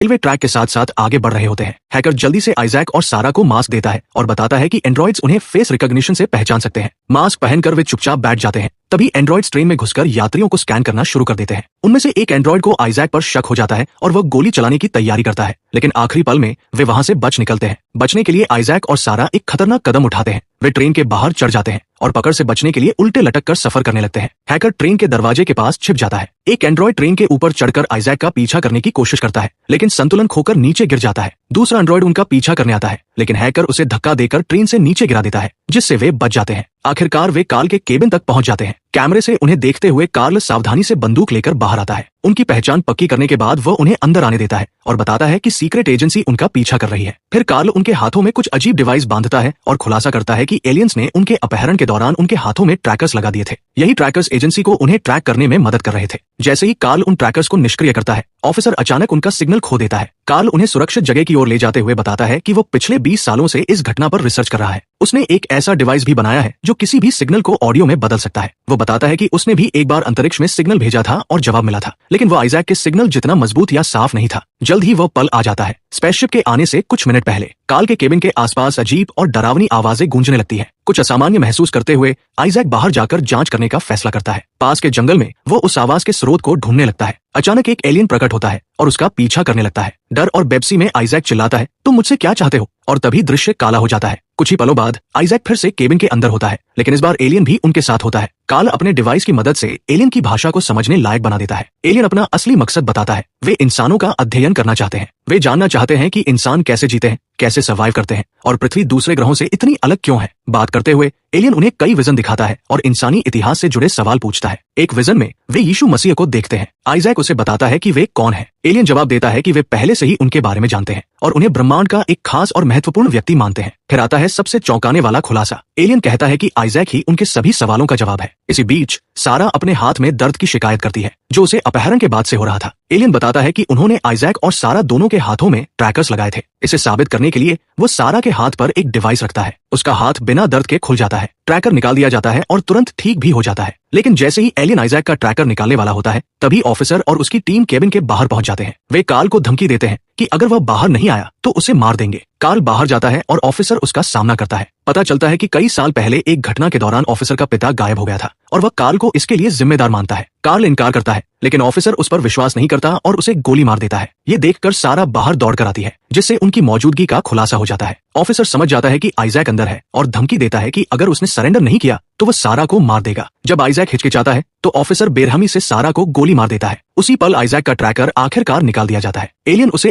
Railway track के साथ साथ आगे बढ़ रहे होते हैं। हैकर जल्दी से आइजैक और सारा को मास्क देता है और बताता है कि एंड्रॉइड्स उन्हें फेस रिकॉग्निशन से पहचान सकते हैं। मास्क पहनकर वे चुपचाप बैठ जाते हैं। तभी एंड्रॉइड्स ट्रेन में घुसकर यात्रियों को स्कैन करना शुरू कर देते हैं। उनमें से एक एंड्रॉइड को आइजैक पर शक हो जाता है और वह गोली चलाने की तैयारी करता है, लेकिन आखिरी पल में वे वहां से बच निकलते हैं। बचने के लिए आइजैक और सारा एक खतरनाक कदम उठाते हैं। वे ट्रेन के बाहर चढ़ जाते हैं और पकड़ से बचने के लिए उल्टे लटक कर सफर करने लगते हैं। हैकर ट्रेन के दरवाजे के पास छिप जाता है। एक एंड्रॉइड ट्रेन के ऊपर चढ़कर आइजैक का पीछा करने की कोशिश करता है, लेकिन संतुलन खोकर नीचे गिर जाता है। दूसरा एंड्रॉइड उनका पीछा करने आता है, लेकिन हैकर उसे धक्का देकर ट्रेन से नीचे गिरा देता है, जिससे वे बच जाते हैं। आखिरकार वे कार्ल के केबिन तक पहुंच जाते हैं। कैमरे से उन्हें देखते हुए कार्ल सावधानी से बंदूक लेकर बाहर आता है। उनकी पहचान पक्की करने के बाद वह उन्हें अंदर आने देता है और बताता है कि सीक्रेट एजेंसी उनका पीछा कर रही है। फिर कार्ल उनके हाथों में कुछ अजीब डिवाइस बांधता है और खुलासा करता है कि एलियंस ने उनके अपहरण के दौरान उनके हाथों में ट्रैकर्स लगा दिए थे। यही ट्रैकर्स एजेंसी को उन्हें ट्रैक करने में मदद कर रहे थे। जैसे ही कार्ल उन ट्रैकर्स को निष्क्रिय करता है, ऑफिसर अचानक उनका सिग्नल खो देता है। कार्ल उन्हें सुरक्षित जगह की ओर ले जाते हुए बताता है कि वो पिछले 20 सालों से इस घटना पर रिसर्च कर रहा है। उसने एक ऐसा डिवाइस भी बनाया है जो किसी भी सिग्नल को ऑडियो में बदल सकता है। वो बताता है कि उसने भी एक बार अंतरिक्ष में सिग्नल भेजा था और जवाब मिला था, लेकिन वो आइजैक के सिग्नल जितना मजबूत या साफ नहीं था। जल्द ही वह पल आ जाता है। स्पेसशिप के आने से कुछ मिनट पहले कार्ल के केबिन के आसपास अजीब और डरावनी आवाजें गूंजने लगती हैं। कुछ असामान्य महसूस करते हुए आइजैक बाहर जाकर जांच करने का फैसला करता है। पास के जंगल में वो उस आवाज के स्रोत को ढूंढने लगता है। अचानक एक एलियन प्रकट होता है और उसका पीछा करने लगता है। डर और बेबसी में आइजैक चिल्लाता है, तुम मुझसे क्या चाहते हो? और तभी दृश्य काला हो जाता है। कुछ ही पलों बाद आइजैक फिर से केबिन के अंदर होता है, लेकिन इस बार एलियन भी उनके साथ होता है। कार्ल अपने डिवाइस की मदद से एलियन की भाषा को समझने लायक बना देता है। एलियन अपना असली मकसद बताता है। वे इंसानों का अध्ययन करना चाहते हैं। वे जानना चाहते हैं कि इंसान कैसे जीते हैं, कैसे सर्वाइव करते हैं और पृथ्वी दूसरे ग्रहों से इतनी अलग क्यों है। बात करते हुए एलियन उन्हें कई विजन दिखाता है और इंसानी इतिहास से जुड़े सवाल पूछता है। एक विजन में वे यीशु मसीह को देखते हैं। आइजैक उसे बताता है कि वे कौन है। एलियन जवाब देता है कि वे पहले से ही उनके बारे में जानते हैं और उन्हें ब्रह्मांड का एक खास और महत्वपूर्ण व्यक्ति मानते हैं। फिर आता है सबसे चौंकाने वाला खुलासा। एलियन कहता है कि आइजैक ही उनके सभी सवालों का जवाब है। इसी बीच सारा अपने हाथ में दर्द की शिकायत करती है, जो उसे अपहरण के बाद से हो रहा था। एलियन बताता है कि उन्होंने आइजैक और सारा दोनों के हाथों में ट्रैकर्स लगाए थे। इसे साबित करने के लिए वो सारा के हाथ पर एक डिवाइस रखता है। उसका हाथ बिना दर्द के खुल जाता है। ट्रैकर निकाल दिया जाता है और तुरंत ठीक भी हो जाता है। लेकिन जैसे ही एलियन आइजैक का ट्रैकर निकालने वाला होता है, तभी ऑफिसर और उसकी टीम केबिन के बाहर पहुंच जाते हैं। वे कार्ल को धमकी देते हैं कि अगर वह बाहर नहीं आया तो उसे मार देंगे। कार्ल बाहर जाता है और ऑफिसर उसका सामना करता है। पता चलता है कि कई साल पहले एक घटना के दौरान ऑफिसर का पिता गायब हो गया था और वह कार्ल को इसके लिए जिम्मेदार मानता है। कार्ल इनकार करता है, लेकिन ऑफिसर उस पर विश्वास नहीं करता और उसे गोली मार देता है। ये देखकर सारा बाहर दौड़कर आती है, जिससे उनकी मौजूदगी का खुलासा हो जाता है। ऑफिसर समझ जाता है कि आइजैक अंदर है और धमकी देता है कि अगर उसने सरेंडर नहीं किया तो वह सारा को मार देगा। जब आइजैक हिचकिचाता है तो ऑफिसर बेरहमी से सारा को गोली मार देता है। उसी पल आइजैक का ट्रैकर आखिरकार निकाल दिया जाता है। एलियन उसे